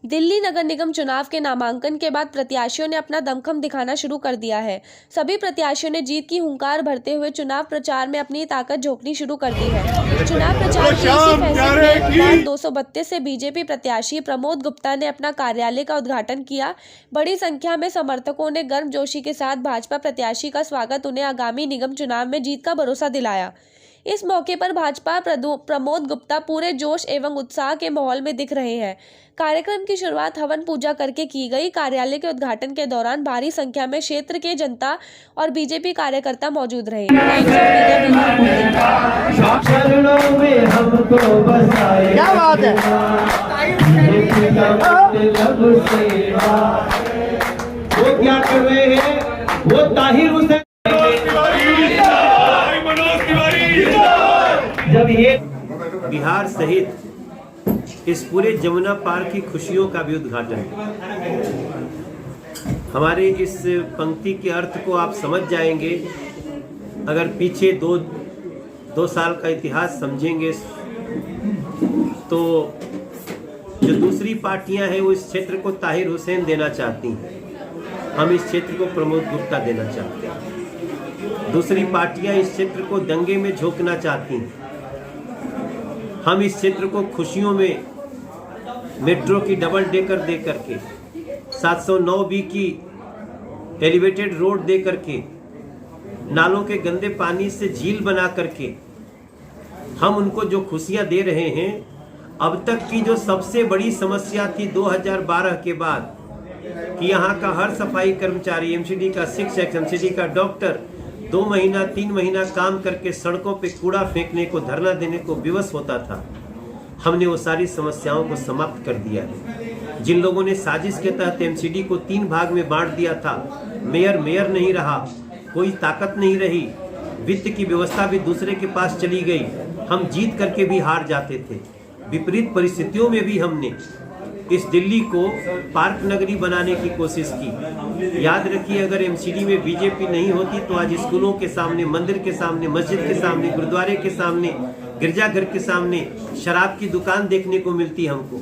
दिल्ली नगर निगम चुनाव के नामांकन के बाद प्रत्याशियों ने अपना दमखम दिखाना शुरू कर दिया है। सभी प्रत्याशियों ने जीत की हुंकार भरते हुए चुनाव प्रचार में अपनी ताकत झोंकनी शुरू कर दी है। चुनाव प्रचार के इसी फैसले में वार्ड 232 से बीजेपी प्रत्याशी प्रमोद गुप्ता ने अपना कार्यालय का उद्घाटन किया। बड़ी संख्या में समर्थकों ने गर्मजोशी के साथ भाजपा प्रत्याशी का स्वागत उन्हें आगामी निगम चुनाव में जीत का भरोसा दिलाया। इस मौके पर भाजपा प्रमोद गुप्ता पूरे जोश एवं उत्साह के माहौल में दिख रहे हैं। कार्यक्रम की शुरुआत हवन पूजा करके की गई। कार्यालय के उद्घाटन के दौरान भारी संख्या में क्षेत्र के जनता और बीजेपी कार्यकर्ता मौजूद रहे। क्या बात है। वो क्या कर रहे हैं, वो ताहिर हुसैन जब ये बिहार सहित इस पूरे जमुना पार की खुशियों का भी उद्घाटन, हमारे इस पंक्ति के अर्थ को आप समझ जाएंगे अगर पीछे दो साल का इतिहास समझेंगे। तो जो दूसरी पार्टियां हैं वो इस क्षेत्र को ताहिर हुसैन देना चाहती हैं, हम इस क्षेत्र को प्रमोद गुप्ता देना चाहते हैं। दूसरी पार्टियां इस क्षेत्र को दंगे में झोंकना चाहती हैं, हम इस क्षेत्र को खुशियों में मेट्रो की डबल डेकर दे करके, 709B की एलिवेटेड रोड दे करके, नालों के गंदे पानी से झील बना करके हम उनको जो खुशियां दे रहे हैं। अब तक की जो सबसे बड़ी समस्या थी 2012 के बाद कि यहाँ का हर सफाई कर्मचारी, एमसीडी का शिक्षक, एमसीडी का डॉक्टर 2 महीना 3 महीना काम करके सड़कों पे कूड़ा फेंकने को, धरना देने को विवश होता था, हमने वो सारी समस्याओं को समाप्त कर दिया है। जिन लोगों ने साजिश के तहत एमसीडी को 3 भाग में बांट दिया था, मेयर नहीं रहा, कोई ताकत नहीं रही, वित्त की व्यवस्था भी दूसरे के पास चली गई, हम जीत करके भी हार जाते थे। विपरीत परिस्थितियों में भी हमने इस दिल्ली को पार्क नगरी बनाने की कोशिश की। याद रखिए, अगर एमसीडी में बीजेपी नहीं होती तो आज स्कूलों के सामने, मंदिर के सामने, मस्जिद के सामने, गुरुद्वारे के सामने, गिरजाघर के सामने शराब की दुकान देखने को मिलती हमको।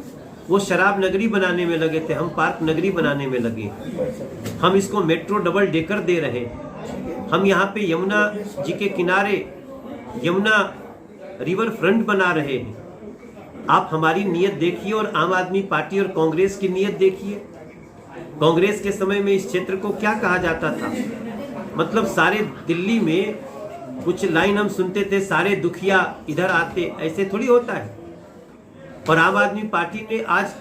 वो शराब नगरी बनाने में लगे थे, हम पार्क नगरी बनाने में लगे। हम इसको मेट्रो डबल डेकर दे रहे। हम यहाँ पे यमुना जी के किनारे यमुना रिवर फ्रंट बना रहे हैं। आप हमारी नीयत देखिए और आम आदमी पार्टी और कांग्रेस की नीयत देखिए। कांग्रेस के समय में इस क्षेत्र को क्या कहा जाता था, मतलब सारे दिल्ली में कुछ लाइन हम सुनते थे, सारे दुखिया इधर आते, ऐसे थोड़ी होता है। और आम आदमी पार्टी ने आज,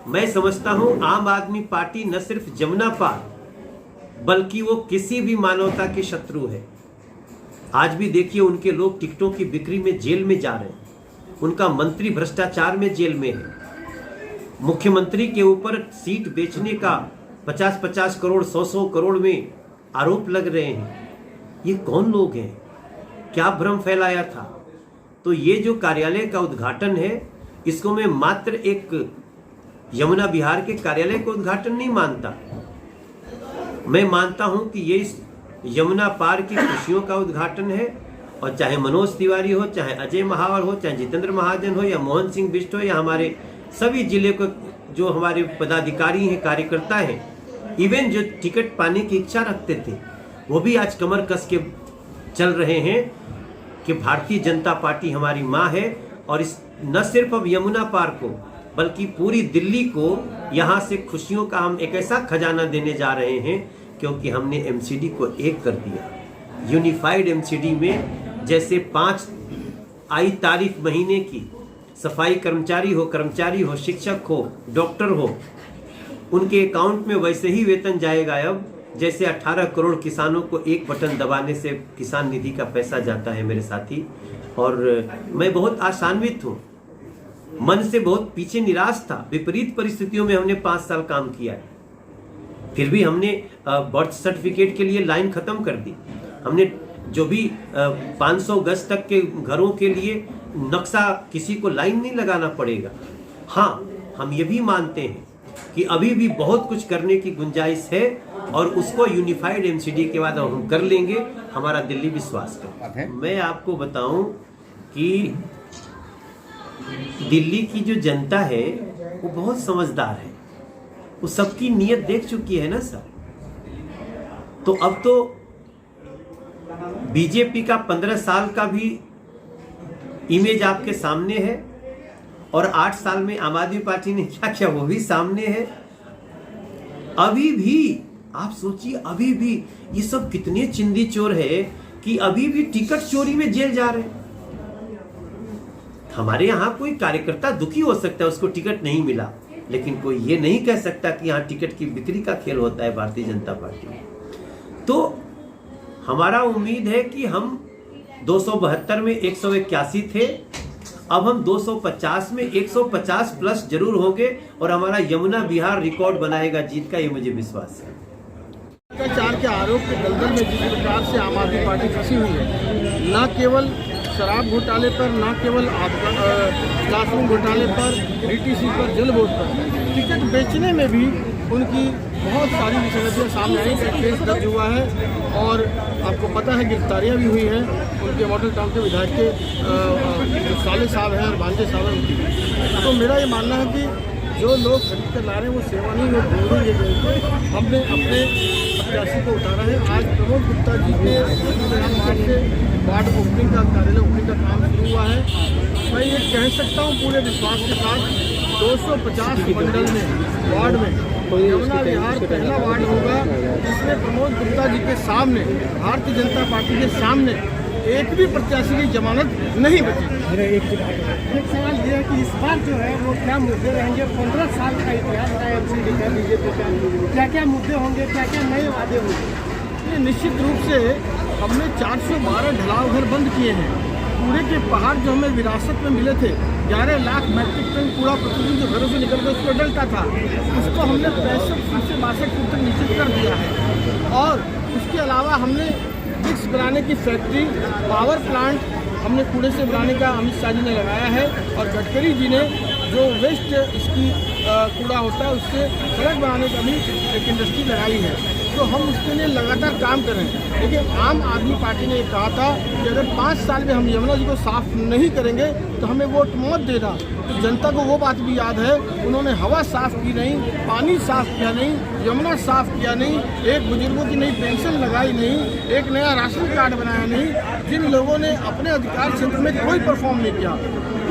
मैं समझता हूं आम आदमी पार्टी न सिर्फ जमुना पार बल्कि वो किसी भी मानवता के शत्रु है। आज भी देखिए उनके लोग टिकटों की बिक्री में जेल में जा रहे हैं, उनका मंत्री भ्रष्टाचार में जेल में है, मुख्यमंत्री के ऊपर सीट बेचने का 50-50 करोड़ 100-100 करोड़ में आरोप लग रहे हैं। ये कौन लोग हैं, क्या भ्रम फैलाया था। तो ये जो कार्यालय का उद्घाटन है, इसको मैं मात्र एक यमुना विहार के कार्यालय का उद्घाटन नहीं मानता, मैं मानता हूं कि ये इस यमुना पार की खुशियों का उद्घाटन है। और चाहे मनोज तिवारी हो, चाहे अजय महावर हो, चाहे जितेंद्र महाजन हो, या मोहन सिंह बिष्ट हो, या हमारे सभी जिले को जो हमारे पदाधिकारी हैं, कार्यकर्ता हैं, इवन जो टिकट पाने की इच्छा रखते थे, वो भी आज कमर कस के चल रहे हैं कि भारतीय जनता पार्टी हमारी माँ है। और इस न सिर्फ अब यमुना पार को बल्कि पूरी दिल्ली को यहाँ से खुशियों का हम एक ऐसा खजाना देने जा रहे हैं, क्योंकि हमने एमसीडी को एक कर दिया। यूनिफाइड एमसीडी में जैसे 5 आई तारीख महीने की सफाई कर्मचारी हो, शिक्षक हो, डॉक्टर हो, उनके अकाउंट में वैसे ही वेतन जाएगा अब जैसे 18 करोड़ किसानों को एक बटन दबाने से किसान निधि का पैसा जाता है मेरे साथी। और मैं बहुत आशान्वित हूँ, मन से बहुत पीछे निराश था। विपरीत परिस्थितियों में हमने 5 साल काम किया है, फिर भी हमने बर्थ सर्टिफिकेट के लिए लाइन खत्म कर दी। हमने जो भी 500 गज तक के घरों के लिए नक्शा, किसी को लाइन नहीं लगाना पड़ेगा। हाँ, हम ये भी मानते हैं कि अभी भी बहुत कुछ करने की गुंजाइश है और उसको यूनिफाइड एमसीडी के बाद हम कर लेंगे, हमारा दिल्ली विश्वास कर। मैं आपको बताऊं कि दिल्ली की जो जनता है वो बहुत समझदार है, वो सबकी नीयत देख चुकी है ना सर। तो अब तो बीजेपी का 15 साल का भी इमेज आपके सामने है और 8 साल में आम आदमी पार्टी ने क्या किया वो भी सामने है। अभी भी आप सोचिए, अभी भी ये सब कितने चिंदी चोर है कि अभी भी टिकट चोरी में जेल जा रहे हैं। हमारे यहाँ कोई कार्यकर्ता दुखी हो सकता है, उसको टिकट नहीं मिला, लेकिन कोई ये नहीं कह सकता कि यहाँ टिकट की बिक्री का खेल होता है भारतीय जनता पार्टी में। तो हमारा उम्मीद है कि हम 272 में 181 थे, अब हम 250 में 150 प्लस जरूर होंगे और हमारा यमुना बिहार रिकॉर्ड बनाएगा जीत का, ये मुझे विश्वास है। भ्रष्टाचार के आरोप के दलदल में जिस प्रकार से आम आदमी पार्टी फंसी हुई है, न केवल शराब घोटाले पर, न केवल क्लासरूम घोटाले पर, डीटीसी पर, जल बोर्ड पर, टिकट बेचने में भी उनकी बहुत सारी विसंगतियाँ सामने आई। केस दर्ज हुआ है और आपको पता है गिरफ्तारियाँ भी हुई हैं उनके मॉडल टाउन के विधायक के साले साहब हैं और भांजे साहब हैं उनकी। तो मेरा ये मानना है कि जो लोग खरीद कर ला रहे हैं वो सेवा नहीं, वो भूल ये गए। हमने अपने प्रत्याशी को उतारा है। आज प्रमोद गुप्ता जी के मार्च से वार्ड ओपनिंग का, कार्यालय ओपनिंग का काम शुरू हुआ है। मैं ये कह सकता हूँ पूरे विश्वास के साथ 250 मंडल में, वार्ड में यमुना विहार पहला वार्ड होगा जिसमें प्रमोद गुप्ता जी के सामने, भारतीय जनता पार्टी के सामने एक भी प्रत्याशी की जमानत नहीं बची। एक सवाल ये है कि इस बार जो है वो क्या मुद्दे रहेंगे? 15 साल का इतिहास है एमसीडी का, बीजेपी का, क्या क्या मुद्दे होंगे, क्या क्या नए वादे होंगे? ये निश्चित रूप से हमने 412 ढलाव घर बंद किए हैं। कूड़े के पहाड़ जो हमें विरासत में मिले थे, 11 लाख मैट्रिक टन कूड़ा प्रतिदिन जो घरों से निकल कर उसको डलता था, उसको हमने 65 से 62 फुट तक नीचे कर दिया है। और उसके अलावा हमने ब्रिक्स बनाने की फैक्ट्री, पावर प्लांट हमने कूड़े से बनाने का अमित शाह जी ने लगाया है और गडकरी जी ने जो वेस्ट इसकी कूड़ा होता है उससे सड़क बनाने का भी एक इंडस्ट्री लगाई है। तो हम उसके लिए लगातार काम कर रहे हैं। लेकिन आम आदमी पार्टी ने कहा था कि अगर 5 साल में हम यमुना जी को साफ नहीं करेंगे तो हमें वोट मत देना। तो जनता को वो बात भी याद है, उन्होंने हवा साफ की नहीं, पानी साफ किया नहीं, यमुना साफ किया नहीं, एक बुजुर्गों की नई पेंशन लगाई नहीं, एक नया राशन कार्ड बनाया नहीं। जिन लोगों ने अपने अधिकार क्षेत्र में कोई परफॉर्म नहीं किया,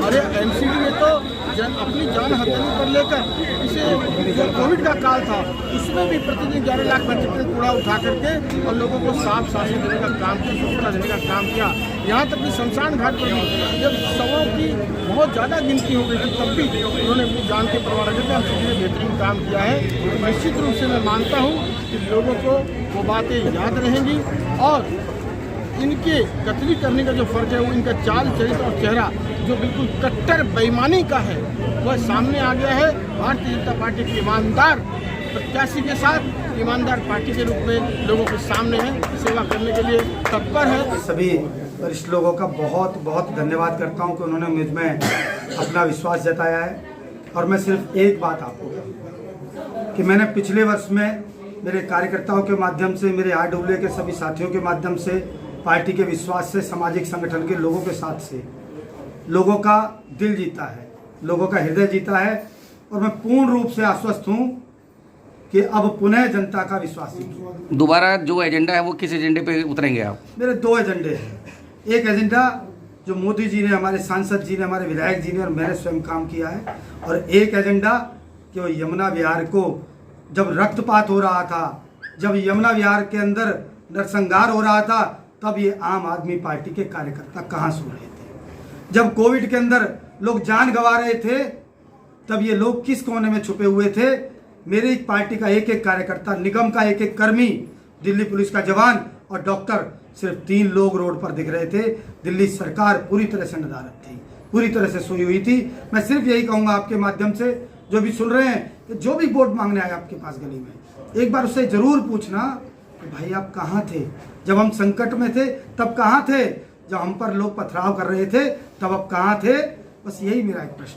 अरे एमसीडी ने तो अपनी जान हथेली पर लेकर इसे जो कोविड का काल था उसमें भी प्रतिदिन 11 लाख मैट्रिक टन कूड़ा उठा करके और लोगों को साफ शासन देने का काम किया, स्वच्छता देने का काम किया। यहाँ तक कि शमशान घाट पर भी जब शवों की बहुत ज़्यादा गिनती हो गई थी तब भी उन्होंने अपनी जान के परवाह रखकर एमसीडी ने बेहतरीन काम किया है। निश्चित रूप से मैं मानता हूँ कि लोगों को वो बातें याद रहेंगी और इनके कतली करने का जो फर्क है वो इनका चाल चरित्र और चेहरा जो बिल्कुल कट्टर बेईमानी का है वह सामने आ गया है। भारतीय जनता पार्टी के ईमानदार प्रत्याशी के साथ ईमानदार पार्टी के रूप में लोगों के सामने है, सेवा करने के लिए तत्पर है। सभी वरिष्ठ लोगों का बहुत बहुत धन्यवाद करता हूं कि उन्होंने मुझ में अपना विश्वास जताया है। और मैं सिर्फ एक बात आपको कहूँ कि मैंने पिछले वर्ष में मेरे कार्यकर्ताओं के माध्यम से, मेरे RWA के सभी साथियों के माध्यम से, पार्टी के विश्वास से, सामाजिक संगठन के लोगों के साथ से लोगों का दिल जीता है, लोगों का हृदय जीता है। और मैं पूर्ण रूप से आश्वस्त हूं कि अब पुनः जनता का विश्वास जीतूंगा। दोबारा जो एजेंडा है वो किस एजेंडे पे उतरेंगे आप? मेरे 2 एजेंडे हैं। एक एजेंडा जो मोदी जी ने, हमारे सांसद जी ने, हमारे विधायक जी ने और मैंने स्वयं काम किया है, और एक एजेंडा कि वो यमुना विहार को जब रक्तपात हो रहा था, जब यमुना विहार के अंदर नरसंहार हो रहा था, तब ये आम आदमी पार्टी के कार्यकर्ता कहाँ सो रहे थे? जब कोविड के अंदर लोग जान गंवा रहे थे तब ये लोग किस कोने में छुपे हुए थे? मेरी पार्टी का एक एक कार्यकर्ता, निगम का एक एक कर्मी, दिल्ली पुलिस का जवान और डॉक्टर, सिर्फ 3 लोग रोड पर दिख रहे थे। दिल्ली सरकार पूरी तरह से नदारद थी, पूरी तरह से सोई हुई थी। मैं सिर्फ यही कहूँगा आपके माध्यम से, जो भी सुन रहे हैं, कि जो भी वोट मांगने आए आपके पास गली में, एक बार उससे जरूर पूछना कि भाई आप कहाँ थे जब हम संकट में थे? तब कहाँ थे जब हम पर लोग पथराव कर रहे थे? तब आप कहाँ थे? बस यही मेरा एक प्रश्न।